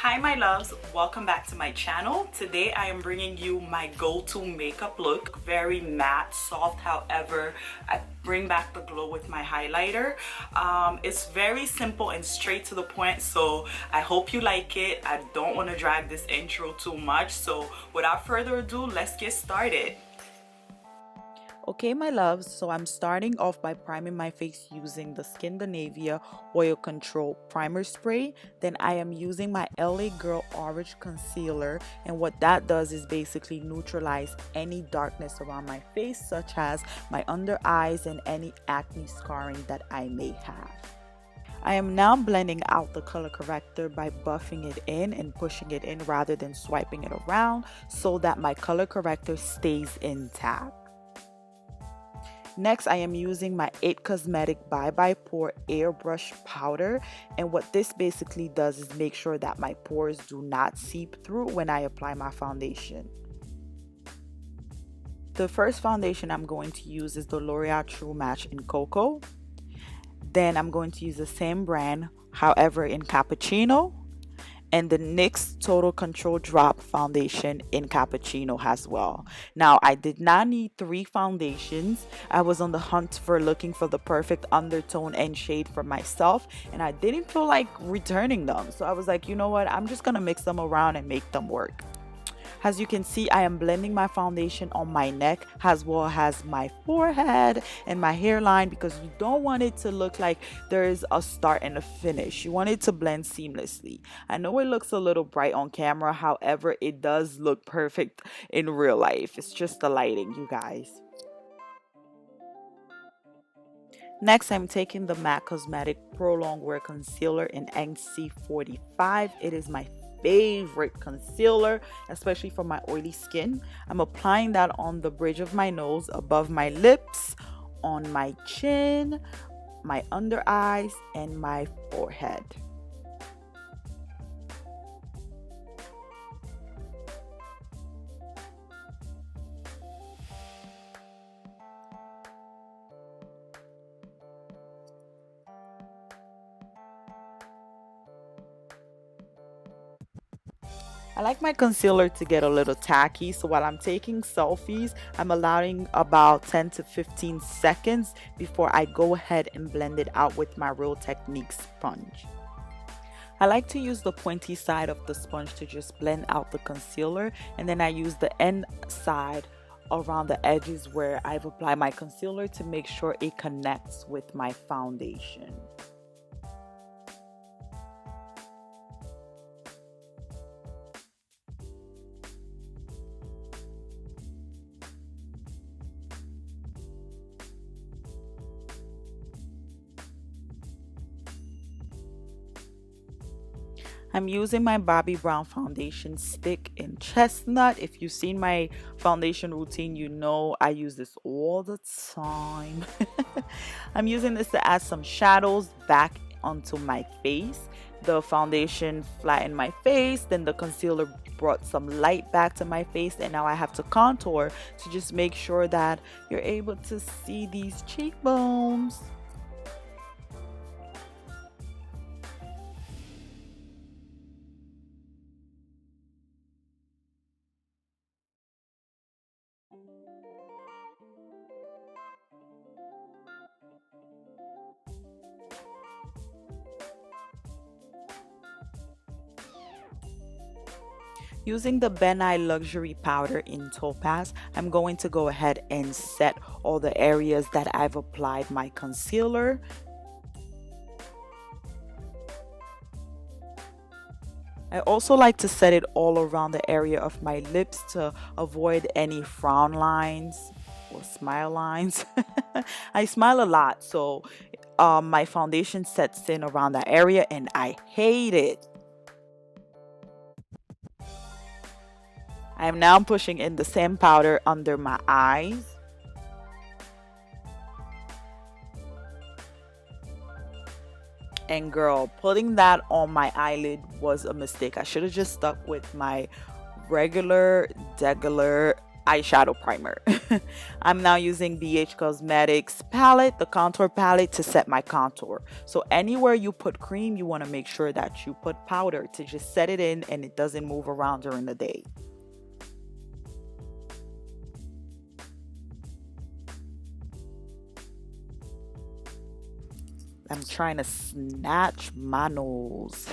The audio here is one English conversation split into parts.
Hi my loves, welcome back to my channel. Today I am bringing you my go-to makeup look. Very matte, soft, however I bring back the glow with my highlighter. It's very simple and straight to the point, so I hope you like it. I don't want to drag this intro too much, so without further ado, let's get started. Okay my loves, so I'm starting off by priming my face using the SKINDANAVIA Oil Control Primer Spray. Then I am using my LA Girl Orange Concealer, and what that does is basically neutralize any darkness around my face, such as my under eyes and any acne scarring that I may have. I am now blending out the color corrector by buffing it in and pushing it in rather than swiping it around so that my color corrector stays intact. Next, I am using my IT Cosmetic Bye Bye Pore Airbrush Powder, and what this basically does is make sure that my pores do not seep through when I apply my foundation. The first foundation I'm going to use is the L'Oreal True Match in Cocoa. Then I'm going to use the same brand, however in Cappuccino, and the NYX Total Control Drop Foundation in Cappuccino as well. Now, I did not need 3 foundations. I was on the hunt for looking for the perfect undertone and shade for myself, and I didn't feel like returning them. So I was like, you know what, I'm just gonna mix them around and make them work. As you can see, I am blending my foundation on my neck as well as my forehead and my hairline, because you don't want it to look like there's a start and a finish. You want it to blend seamlessly. I know it looks a little bright on camera, however, it does look perfect in real life. It's just the lighting, you guys. Next, I'm taking the MAC Cosmetic Prolong Wear Concealer in NC45. It is my favorite concealer, especially for my oily skin. I'm applying that on the bridge of my nose, above my lips, on my chin, my under eyes, and my forehead. I like my concealer to get a little tacky, so while I'm taking selfies, I'm allowing about 10 to 15 seconds before I go ahead and blend it out with my Real Technique sponge. I like to use the pointy side of the sponge to just blend out the concealer, and then I use the end side around the edges where I've applied my concealer to make sure it connects with my foundation. I'm using my Bobbi Brown foundation stick in Chestnut. If you've seen my foundation routine, you know I use this all the time. I'm using this to add some shadows back onto my face. The foundation flattened my face, then the concealer brought some light back to my face, and now I have to contour to just make sure that you're able to see these cheekbones. Using the Ben Nye Luxury Powder in Topaz, I'm going to go ahead and set all the areas that I've applied my concealer. I also like to set it all around the area of my lips to avoid any frown lines or smile lines. I smile a lot, so my foundation sets in around that area and I hate it. I am now pushing in the same powder under my eyes. And girl, putting that on my eyelid was a mistake. I should have just stuck with my regular, degular eyeshadow primer. I'm now using BH Cosmetics palette, the contour palette, to set my contour. So anywhere you put cream, you want to make sure that you put powder to just set it in and it doesn't move around during the day. I'm trying to snatch my nose.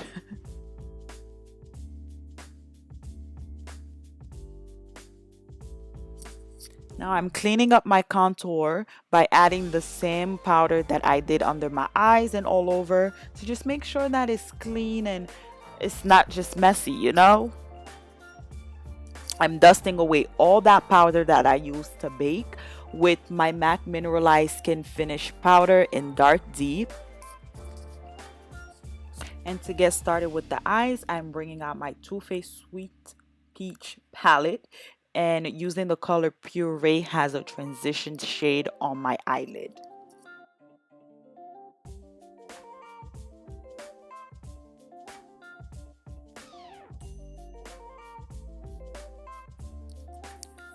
Now I'm cleaning up my contour by adding the same powder that I did under my eyes and all over to just make sure that it's clean and it's not just messy, you know? I'm dusting away all that powder that I used to bake with my MAC Mineralized Skin Finish powder in Dark Deep. And to get started with the eyes, I'm bringing out my Too Faced Sweet Peach palette and using the color Puree has a transition shade on my eyelid.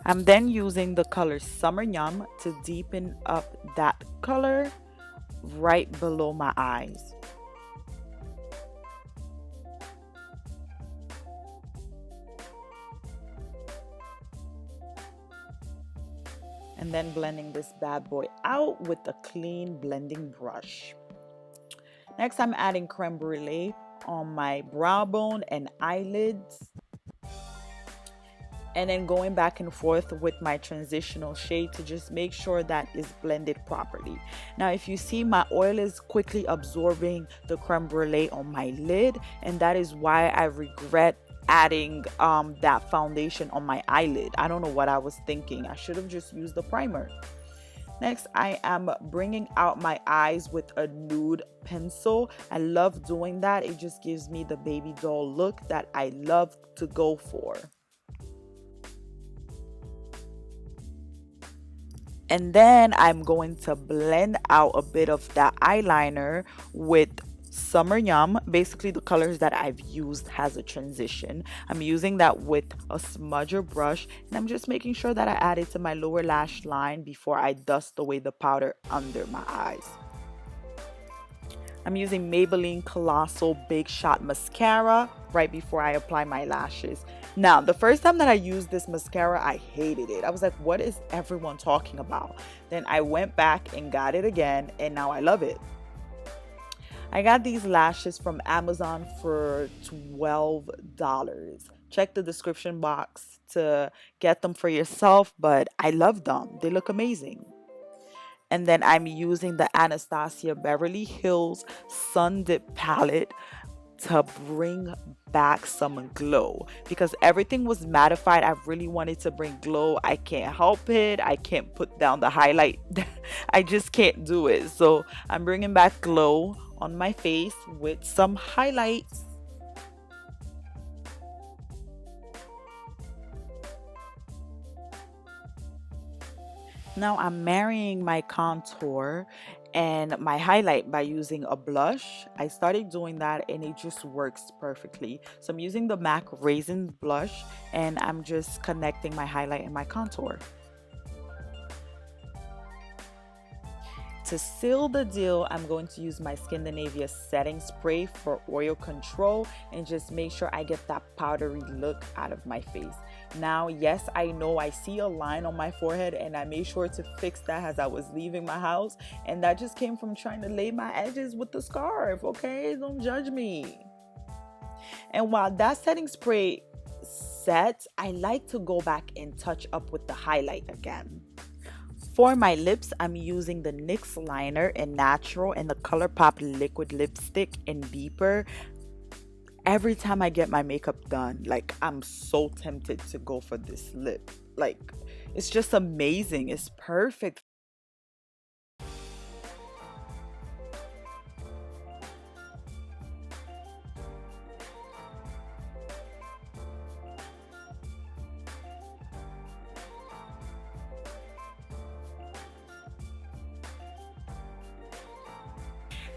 I'm then using the color Summer Yum to deepen up that color right below my eyes. And then blending this bad boy out with a clean blending brush. Next, I'm adding creme brulee on my brow bone and eyelids. And then going back and forth with my transitional shade to just make sure that is blended properly. Now, if you see, my oil is quickly absorbing the creme brulee on my lid, and that is why I regret adding that foundation on my eyelid. I don't know what I was thinking. I should have just used the primer. Next, I am bringing out my eyes with a nude pencil. I love doing that. It just gives me the baby doll look that I love to go for. And then I'm going to blend out a bit of that eyeliner with Summer Yum. Basically, the colors that I've used has a transition. I'm using that with a smudger brush, and I'm just making sure that I add it to my lower lash line before I dust away the powder under my eyes. I'm using Maybelline Colossal Big Shot Mascara right before I apply my lashes. Now, the first time that I used this mascara, I hated it. I was like, what is everyone talking about? Then I went back and got it again, and now I love it. I got these lashes from Amazon for $12. Check the description box to get them for yourself, but I love them. They look amazing. And then I'm using the Anastasia Beverly Hills Sun Dip palette to bring back some glow, because everything was mattified. I really wanted to bring glow. I can't help it. I can't put down the highlight. I just can't do it. So I'm bringing back glow on my face with some highlights. Now I'm marrying my contour and my highlight by using a blush. I started doing that and it just works perfectly. So I'm using the MAC Raisin blush and I'm just connecting my highlight and my contour. To seal the deal, I'm going to use my SKINDANAVIA setting spray for oil control and just make sure I get that powdery look out of my face. Now, yes, I know I see a line on my forehead and I made sure to fix that as I was leaving my house, and that just came from trying to lay my edges with the scarf, okay? Don't judge me. And while that setting spray sets, I like to go back and touch up with the highlight again. For my lips, I'm using the NYX liner in Natural and the ColourPop liquid lipstick in Deeper. Every time I get my makeup done, like, I'm so tempted to go for this lip. Like, it's just amazing. It's perfect.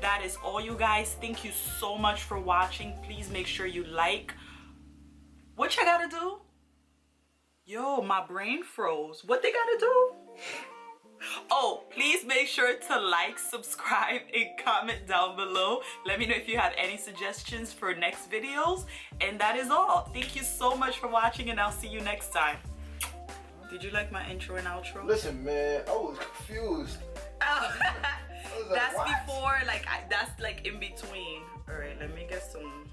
That is all, you guys. Thank you so much for watching. Please make sure you like. What you gotta do? Yo, my brain froze. What they gotta do? Oh, please make sure to like, subscribe, and comment down below. Let me know if you have any suggestions for next videos. And that is all. Thank you so much for watching, and I'll see you next time. Did you like my intro and outro? Listen, man, I was confused. That's like, before, like, that's like in between. All right, let me get some.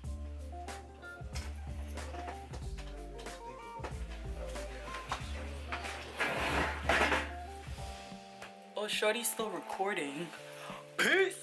Oh, shorty's still recording. Peace.